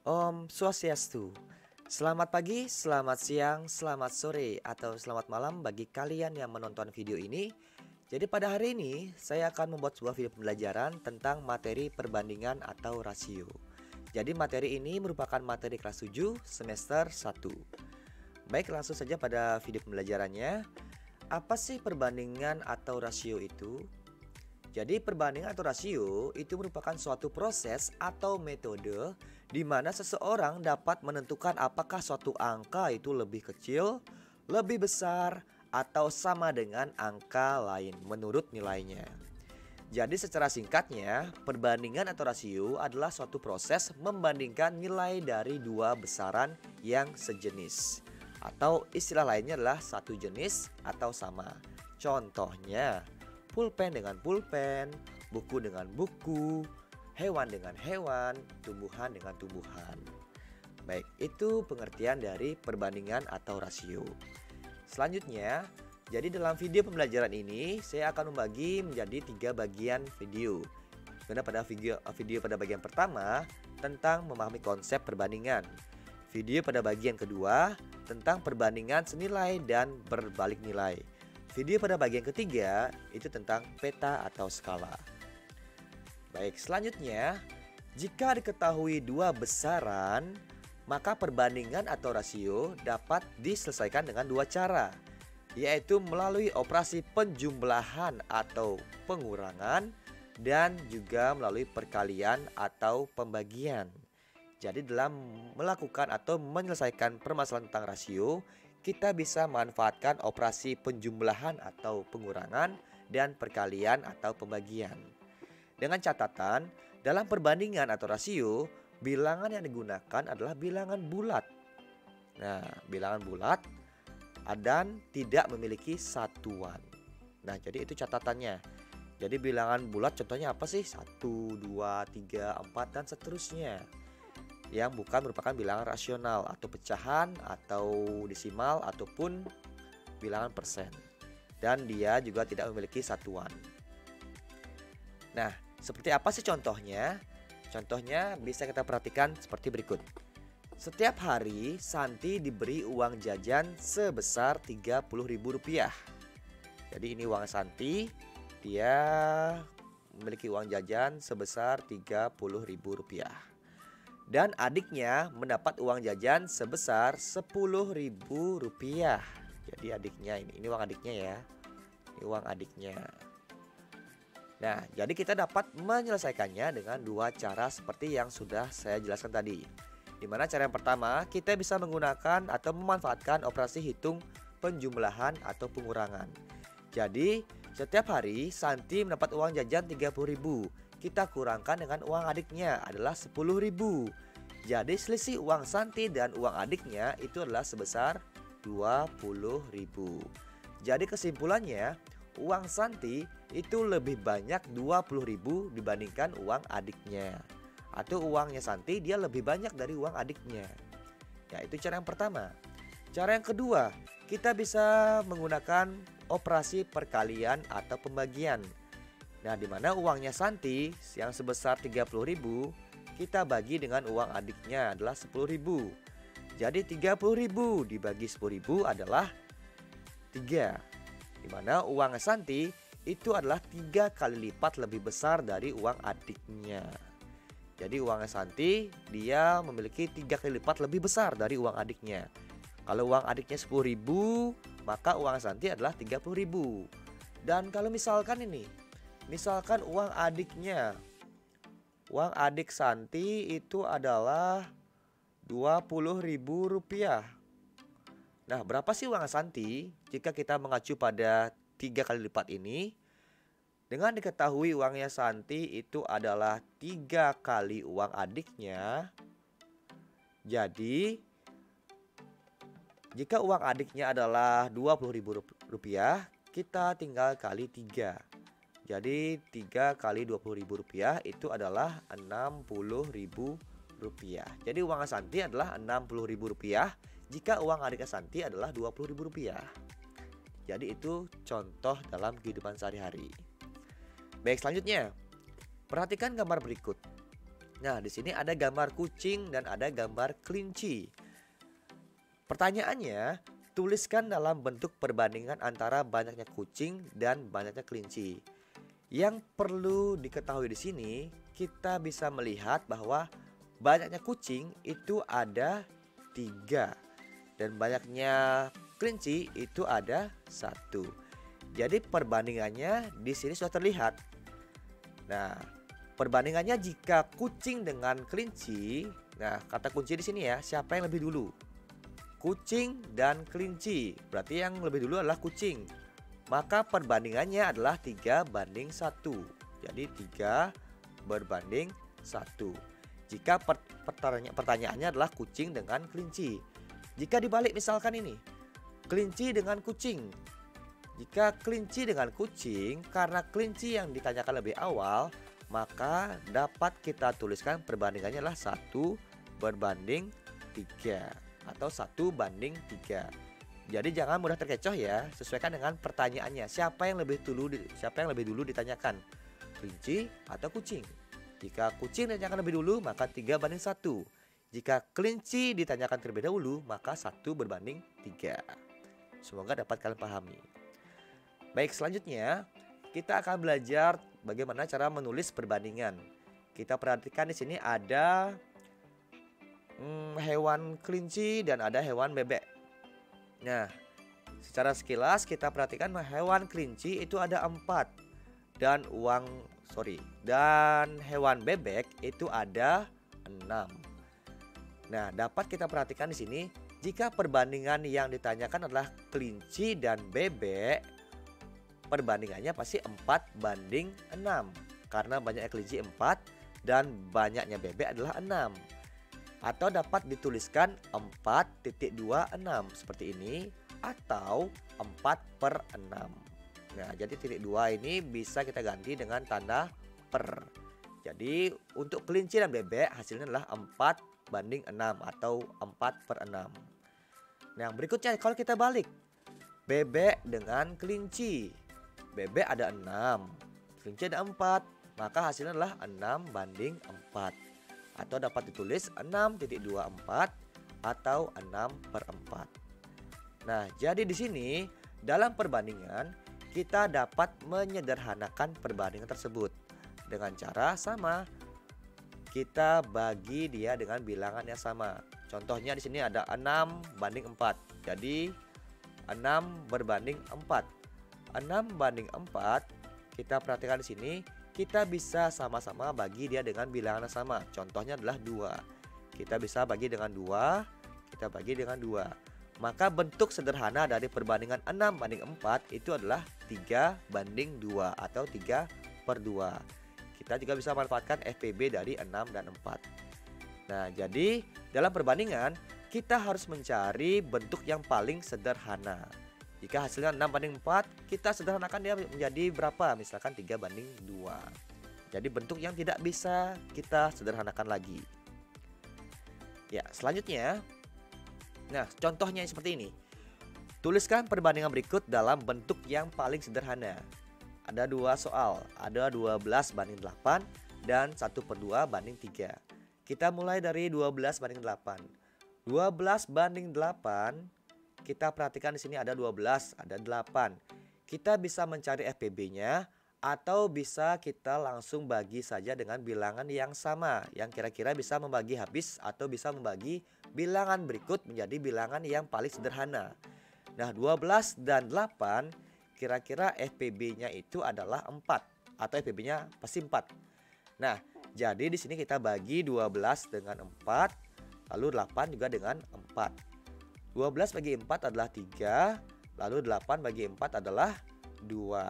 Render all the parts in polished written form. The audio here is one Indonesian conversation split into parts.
Om Swastiastu. Selamat pagi, selamat siang, selamat sore, atau selamat malam bagi kalian yang menonton video ini. Jadi pada hari ini saya akan membuat sebuah video pembelajaran tentang materi perbandingan atau rasio. Jadi materi ini merupakan materi kelas 7 semester 1. Baik, langsung saja pada video pembelajarannya. Apa sih perbandingan atau rasio itu? Jadi perbandingan atau rasio itu merupakan suatu proses atau metode di mana seseorang dapat menentukan apakah suatu angka itu lebih kecil, lebih besar, atau sama dengan angka lain menurut nilainya. Jadi secara singkatnya, perbandingan atau rasio adalah suatu proses membandingkan nilai dari dua besaran yang sejenis. Atau istilah lainnya adalah satu jenis atau sama. Contohnya, pulpen dengan pulpen, buku dengan buku, hewan dengan hewan, tumbuhan dengan tumbuhan. Baik, itu pengertian dari perbandingan atau rasio. Selanjutnya, jadi dalam video pembelajaran ini saya akan membagi menjadi 3 bagian video. Karena pada video pada bagian pertama tentang memahami konsep perbandingan. Video pada bagian kedua tentang perbandingan senilai dan berbalik nilai. Video pada bagian ketiga itu tentang peta atau skala. Baik, selanjutnya, jika diketahui dua besaran, maka perbandingan atau rasio dapat diselesaikan dengan dua cara, yaitu melalui operasi penjumlahan atau pengurangan dan juga melalui perkalian atau pembagian. Jadi dalam melakukan atau menyelesaikan permasalahan tentang rasio, kita bisa memanfaatkan operasi penjumlahan atau pengurangan dan perkalian atau pembagian. Dengan catatan, dalam perbandingan atau rasio, bilangan yang digunakan adalah bilangan bulat. Nah, bilangan bulat dan tidak memiliki satuan. Nah, jadi itu catatannya. Jadi bilangan bulat contohnya apa sih? 1, 2, 3, 4, dan seterusnya. Yang bukan merupakan bilangan rasional atau pecahan atau desimal ataupun bilangan persen. Dan dia juga tidak memiliki satuan. Nah, seperti apa sih contohnya? Contohnya bisa kita perhatikan seperti berikut. Setiap hari Santi diberi uang jajan sebesar Rp30.000. Jadi ini uang Santi, dia memiliki uang jajan sebesar Rp30.000. Dan adiknya mendapat uang jajan sebesar Rp10.000. Jadi adiknya ini uang adiknya ya. Ini uang adiknya. Nah, jadi kita dapat menyelesaikannya dengan dua cara seperti yang sudah saya jelaskan tadi. Di mana cara yang pertama, kita bisa menggunakan atau memanfaatkan operasi hitung penjumlahan atau pengurangan. Jadi, setiap hari Santi mendapat uang jajan Rp30.000. Kita kurangkan dengan uang adiknya adalah Rp10.000. Jadi, selisih uang Santi dan uang adiknya itu adalah sebesar Rp20.000. Jadi, kesimpulannya, uang Santi itu lebih banyak Rp20.000 dibandingkan uang adiknya. Atau uangnya Santi dia lebih banyak dari uang adiknya. Ya, itu cara yang pertama. Cara yang kedua, kita bisa menggunakan operasi perkalian atau pembagian. Nah, di mana uangnya Santi yang sebesar Rp30.000 kita bagi dengan uang adiknya adalah Rp10.000. Jadi Rp30.000 dibagi Rp10.000 adalah 3. Di mana uang Santi itu adalah 3 kali lipat lebih besar dari uang adiknya. Jadi uang Santi dia memiliki 3 kali lipat lebih besar dari uang adiknya. Kalau uang adiknya Rp10.000, maka uang Santi adalah Rp30.000. Dan kalau misalkan ini, misalkan uang adiknya, uang adik Santi itu adalah Rp20.000. Nah, berapa sih uang Santi jika kita mengacu pada 3 kali lipat ini? Dengan diketahui uangnya Santi itu adalah 3 kali uang adiknya. Jadi, jika uang adiknya adalah Rp20.000, kita tinggal kali 3. Jadi, 3 kali Rp20.000 itu adalah Rp60.000. Jadi, uang Santi adalah Rp60.000 jika uang adiknya Santi adalah Rp20.000. Jadi, itu contoh dalam kehidupan sehari-hari. Baik, selanjutnya, perhatikan gambar berikut. Nah, di sini ada gambar kucing dan ada gambar kelinci. Pertanyaannya, tuliskan dalam bentuk perbandingan antara banyaknya kucing dan banyaknya kelinci. Yang perlu diketahui di sini, kita bisa melihat bahwa banyaknya kucing itu ada 3 dan banyaknya kelinci itu ada 1. Jadi perbandingannya di sini sudah terlihat. Nah, perbandingannya jika kucing dengan kelinci, nah kata kunci di sini ya, siapa yang lebih dulu? Kucing dan kelinci. Berarti yang lebih dulu adalah kucing. Maka perbandingannya adalah 3:1. Jadi 3:1. Jika pertanyaannya adalah kucing dengan kelinci. Jika dibalik misalkan ini, kelinci dengan kucing. Jika kelinci dengan kucing, karena kelinci yang ditanyakan lebih awal, maka dapat kita tuliskan perbandingannya adalah 1:3 atau 1:3. Jadi jangan mudah terkecoh ya, sesuaikan dengan pertanyaannya. Siapa yang lebih dulu ditanyakan? Kelinci atau kucing? Jika kucing ditanyakan lebih dulu, maka 3:1. Jika kelinci ditanyakan terlebih dahulu, maka 1:3. Semoga dapat kalian pahami. Baik, selanjutnya kita akan belajar bagaimana cara menulis perbandingan. Kita perhatikan di sini ada hewan kelinci dan ada hewan bebek. Nah, secara sekilas kita perhatikan hewan kelinci itu ada 4 dan hewan bebek itu ada 6. Nah, dapat kita perhatikan di sini jika perbandingan yang ditanyakan adalah kelinci dan bebek, perbandingannya pasti 4:6 karena banyaknya kelinci 4 dan banyaknya bebek adalah 6. Atau dapat dituliskan 4.26 seperti ini atau 4/6. Nah, jadi titik 2 ini bisa kita ganti dengan tanda per. Jadi untuk kelinci dan bebek hasilnya adalah 4:6 atau 4/6. Nah, berikutnya kalau kita balik, bebek dengan kelinci. Bebek ada 6, kelinci ada 4, maka hasilnya adalah 6:4. Atau dapat ditulis 6.24 atau 6/4. Nah, jadi di sini dalam perbandingan kita dapat menyederhanakan perbandingan tersebut dengan cara sama. Kita bagi dia dengan bilangan yang sama. Contohnya di sini ada 6:4. Jadi 6/4. 6/4 kita perhatikan di sini, kita bisa sama-sama bagi dia dengan bilangan yang sama. Contohnya adalah 2. Kita bisa bagi dengan 2, kita bagi dengan 2. Maka bentuk sederhana dari perbandingan 6:4 itu adalah 3:2 atau 3/2. Kita juga bisa manfaatkan FPB dari 6 dan 4. Nah, jadi dalam perbandingan kita harus mencari bentuk yang paling sederhana. Jika hasilnya 6:4, kita sederhanakan dia menjadi berapa? Misalkan 3:2. Jadi bentuk yang tidak bisa kita sederhanakan lagi. Ya, selanjutnya. Nah, contohnya seperti ini. Tuliskan perbandingan berikut dalam bentuk yang paling sederhana. Ada 2 soal, ada 12:8 dan 1/2:3. Kita mulai dari 12:8. 12:8, kita perhatikan di sini ada 12, ada 8. Kita bisa mencari FPB-nya atau bisa kita langsung bagi saja dengan bilangan yang sama, yang kira-kira bisa membagi habis atau bisa membagi bilangan berikut menjadi bilangan yang paling sederhana. Nah, 12 dan 8 kira-kira FPB-nya itu adalah 4 atau FPB-nya pasti 4. Nah, jadi di sini kita bagi 12 dengan 4, lalu 8 juga dengan 4. 12 bagi 4 adalah 3, lalu 8 bagi 4 adalah 2.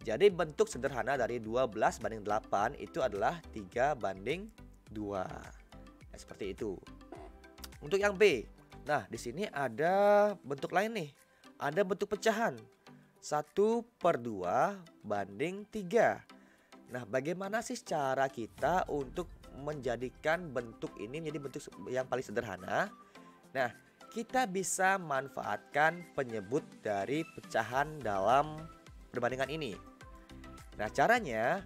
Jadi bentuk sederhana dari 12:8 itu adalah 3:2. Nah, seperti itu. Untuk yang B. Nah, di sini ada bentuk lain nih. Ada bentuk pecahan. 1/2:3. Nah, bagaimana sih cara kita untuk menjadikan bentuk ini menjadi bentuk yang paling sederhana? Nah, kita bisa manfaatkan penyebut dari pecahan dalam perbandingan ini. Nah, caranya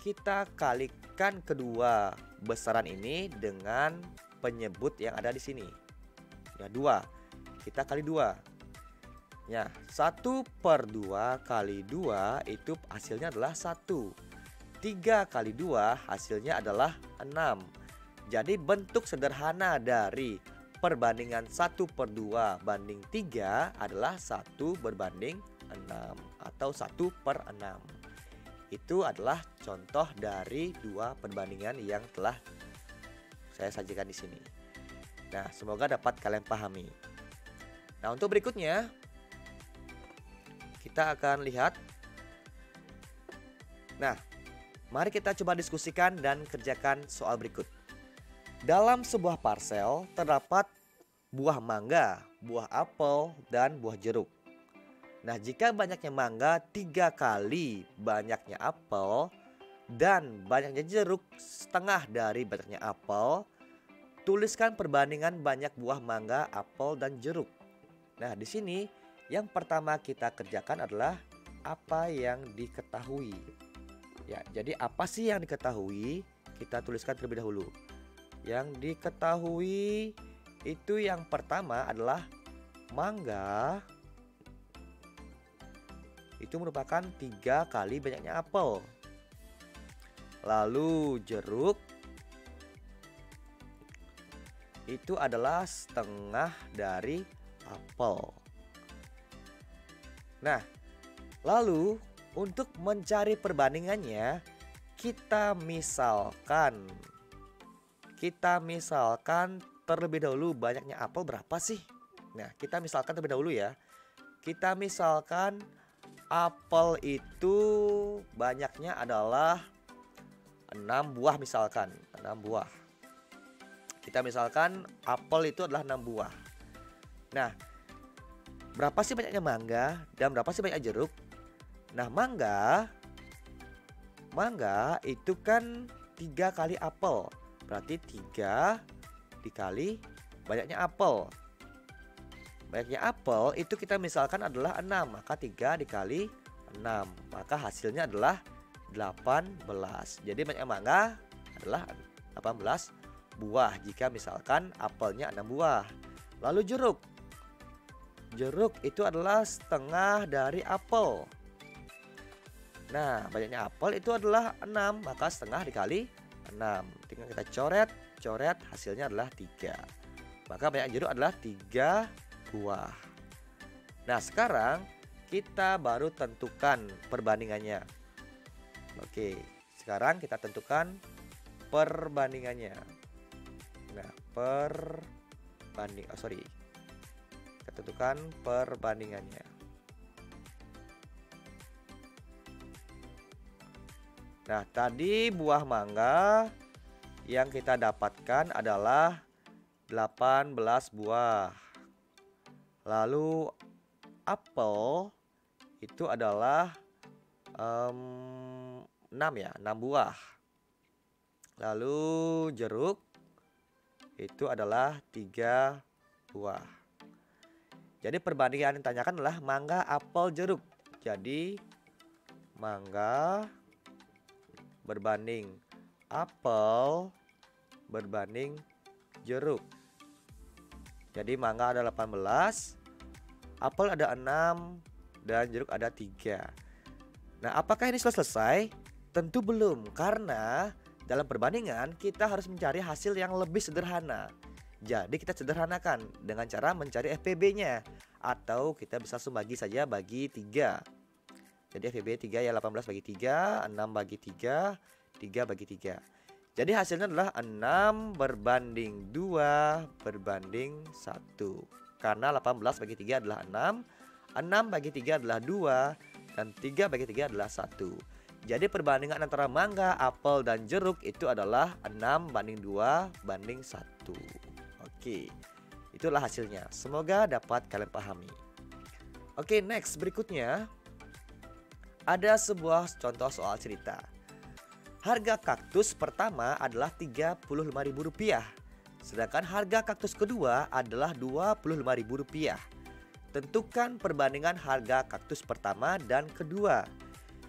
kita kalikan kedua besaran ini dengan penyebut yang ada di sini. Ya, 2. Kita kali 2. Ya, 1/2 kali 2 itu hasilnya adalah 1. 3 kali 2 hasilnya adalah 6. Jadi bentuk sederhana dari perbandingan 1/2 banding 3 adalah 1 berbanding 6 atau 1/6. Itu adalah contoh dari 2 perbandingan yang telah saya sajikan di sini. Nah, semoga dapat kalian pahami. Nah, untuk berikutnya kita akan lihat. Nah, mari kita coba diskusikan dan kerjakan soal berikut. Dalam sebuah parsel terdapat buah mangga, buah apel, dan buah jeruk. Nah, jika banyaknya mangga 3 kali banyaknya apel dan banyaknya jeruk setengah dari banyaknya apel, tuliskan perbandingan banyak buah mangga, apel, dan jeruk. Nah, di sini yang pertama kita kerjakan adalah apa yang diketahui. Ya, jadi apa sih yang diketahui? Kita tuliskan terlebih dahulu. Yang diketahui itu yang pertama adalah mangga itu merupakan 3 kali banyaknya apel. Lalu jeruk itu adalah setengah dari apel. Nah, lalu untuk mencari perbandingannya, kita misalkan terlebih dahulu banyaknya apel berapa sih? Nah, kita misalkan terlebih dahulu ya. Kita misalkan apel itu banyaknya adalah 6 buah misalkan, 6 buah. Kita misalkan apel itu adalah 6 buah. Nah, berapa sih banyaknya mangga dan berapa sih banyaknya jeruk? Nah, mangga itu kan 3 kali apel. Berarti 3 dikali banyaknya apel. Banyaknya apel itu kita misalkan adalah 6. Maka 3 dikali 6. Maka hasilnya adalah 18. Jadi banyaknya mangga adalah 18 buah. Jika misalkan apelnya 6 buah. Lalu jeruk. Jeruk itu adalah setengah dari apel. Nah, banyaknya apel itu adalah 6, maka setengah dikali 6. Tinggal kita coret, hasilnya adalah 3. Maka banyak jeruk adalah 3 buah. Nah, sekarang kita baru tentukan perbandingannya. Oke, sekarang kita tentukan perbandingannya. Nah, kita tentukan perbandingannya. Nah, tadi buah mangga yang kita dapatkan adalah 18 buah. Lalu apel itu adalah 6 ya, 6 buah. Lalu jeruk itu adalah 3 buah. Jadi perbandingan yang ditanyakan adalah mangga, apel, jeruk. Jadi mangga berbanding apel berbanding jeruk. Jadi mangga ada 18, apel ada 6, dan jeruk ada 3. Nah, apakah ini sudah selesai? Tentu belum, karena dalam perbandingan kita harus mencari hasil yang lebih sederhana. Jadi kita sederhanakan dengan cara mencari FPB-nya, atau kita bisa langsung bagi saja bagi 3. Jadi FPB 3 ya, 18 bagi 3, 6 bagi 3, 3 bagi 3. Jadi hasilnya adalah 6 berbanding 2 berbanding 1. Karena 18 bagi 3 adalah 6, 6 bagi 3 adalah 2, dan 3 bagi 3 adalah 1. Jadi perbandingan antara mangga, apel, dan jeruk itu adalah 6 banding 2 banding 1. Oke, itulah hasilnya. Semoga dapat kalian pahami. Oke, next berikutnya. Ada sebuah contoh soal cerita. Harga kaktus pertama adalah Rp35.000. Sedangkan harga kaktus kedua adalah Rp25.000. Tentukan perbandingan harga kaktus pertama dan kedua.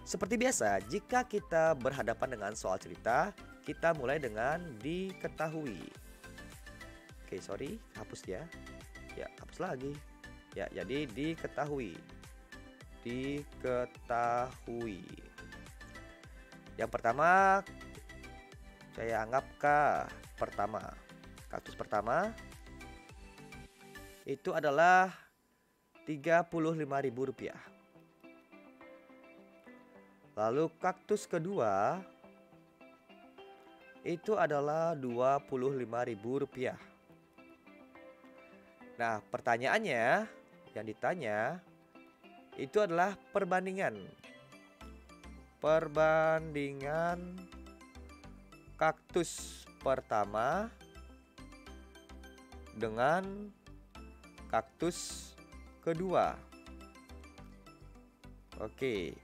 Seperti biasa, jika kita berhadapan dengan soal cerita, kita mulai dengan diketahui. Oke, sorry, hapus ya. Ya, hapus lagi. Ya, jadi diketahui. Diketahui. Yang pertama saya anggap K pertama. Kaktus pertama itu adalah Rp35.000. Lalu kaktus kedua itu adalah Rp25.000. Nah, pertanyaannya yang ditanya itu adalah perbandingan. Perbandingan kaktus pertama dengan kaktus kedua. Oke.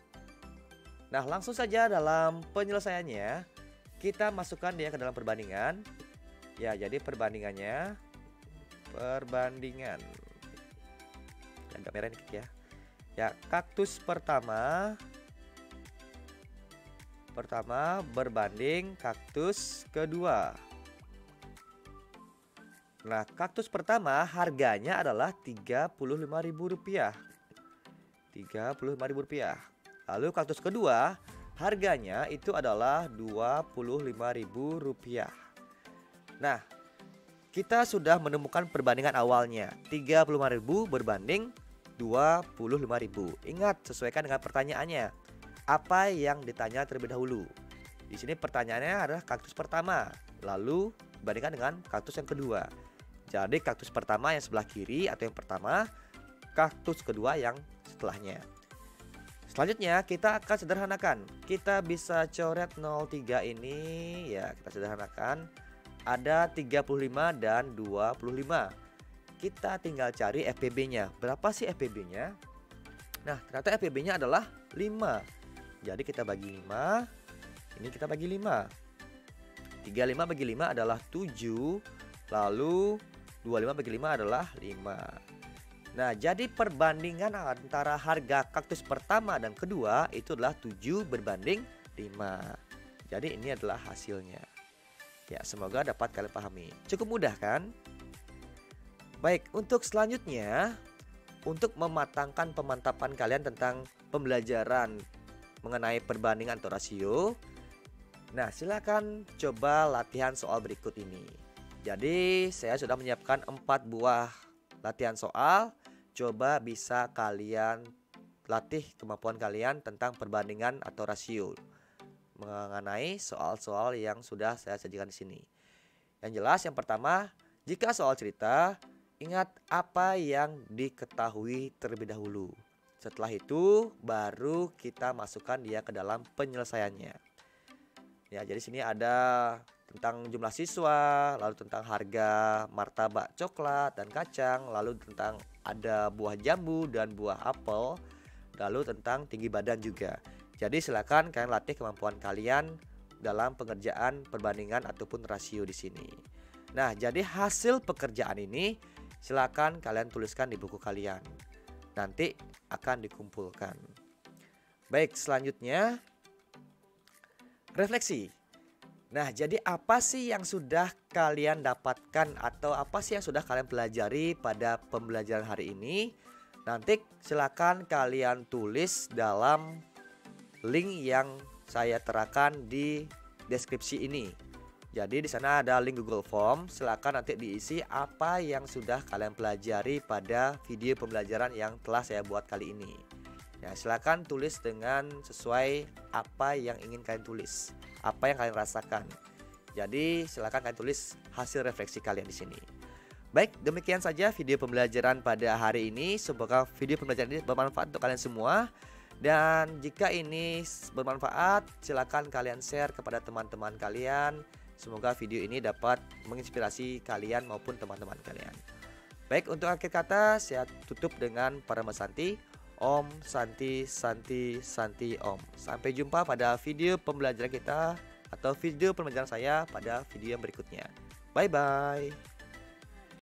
Nah, langsung saja dalam penyelesaiannya kita masukkan dia ke dalam perbandingan. Ya, jadi perbandingannya agak merah dikit ya. Ya, kaktus pertama berbanding kaktus kedua. Nah, kaktus pertama harganya adalah Rp35.000. Rp35.000. Lalu kaktus kedua harganya itu adalah Rp25.000. Nah, kita sudah menemukan perbandingan awalnya. Rp35.000 berbanding Rp25.000. Ingat, sesuaikan dengan pertanyaannya. Apa yang ditanya terlebih dahulu? Di sini pertanyaannya adalah kaktus pertama, lalu bandingkan dengan kaktus yang kedua. Jadi kaktus pertama yang sebelah kiri atau yang pertama, kaktus kedua yang setelahnya. Selanjutnya kita akan sederhanakan. Kita bisa coret 03 ini ya, kita sederhanakan. Ada 35 dan 25. Kita tinggal cari FPB-nya. Berapa sih FPB-nya? Nah, ternyata FPB-nya adalah 5. Jadi kita bagi 5. Ini kita bagi 5. 35 bagi 5 adalah 7. Lalu 25 bagi 5 adalah 5. Nah, jadi perbandingan antara harga kaktus pertama dan kedua itu adalah 7 berbanding 5. Jadi ini adalah hasilnya. Ya, semoga dapat kalian pahami. Cukup mudah kan? Baik, untuk selanjutnya, untuk mematangkan pemantapan kalian tentang pembelajaran mengenai perbandingan atau rasio. Nah, silakan coba latihan soal berikut ini. Jadi, saya sudah menyiapkan 4 buah latihan soal. Coba bisa kalian latih kemampuan kalian tentang perbandingan atau rasio mengenai soal-soal yang sudah saya sajikan di sini. Yang jelas, yang pertama, jika soal cerita, ingat apa yang diketahui terlebih dahulu. Setelah itu baru kita masukkan dia ke dalam penyelesaiannya. Ya, jadi sini ada tentang jumlah siswa, lalu tentang harga martabak coklat dan kacang, lalu tentang ada buah jambu dan buah apel, lalu tentang tinggi badan juga. Jadi silakan kalian latih kemampuan kalian dalam pengerjaan perbandingan ataupun rasio di sini. Nah, jadi hasil pekerjaan ini silakan kalian tuliskan di buku kalian. Nanti akan dikumpulkan. Baik, selanjutnya refleksi. Nah, jadi apa sih yang sudah kalian dapatkan atau apa sih yang sudah kalian pelajari pada pembelajaran hari ini? Nanti silakan kalian tulis dalam link yang saya terakan di deskripsi ini. Jadi di sana ada link Google Form, silakan nanti diisi apa yang sudah kalian pelajari pada video pembelajaran yang telah saya buat kali ini. Ya, silakan tulis dengan sesuai apa yang ingin kalian tulis, apa yang kalian rasakan. Jadi silakan kalian tulis hasil refleksi kalian di sini. Baik, demikian saja video pembelajaran pada hari ini. Semoga video pembelajaran ini bermanfaat untuk kalian semua. Dan jika ini bermanfaat, silakan kalian share kepada teman-teman kalian. Semoga video ini dapat menginspirasi kalian maupun teman-teman kalian. Baik, untuk akhir kata saya tutup dengan Parama Santi. Om Santi Santi Santi Om. Sampai jumpa pada video pembelajaran kita atau video pembelajaran saya pada video yang berikutnya. Bye bye.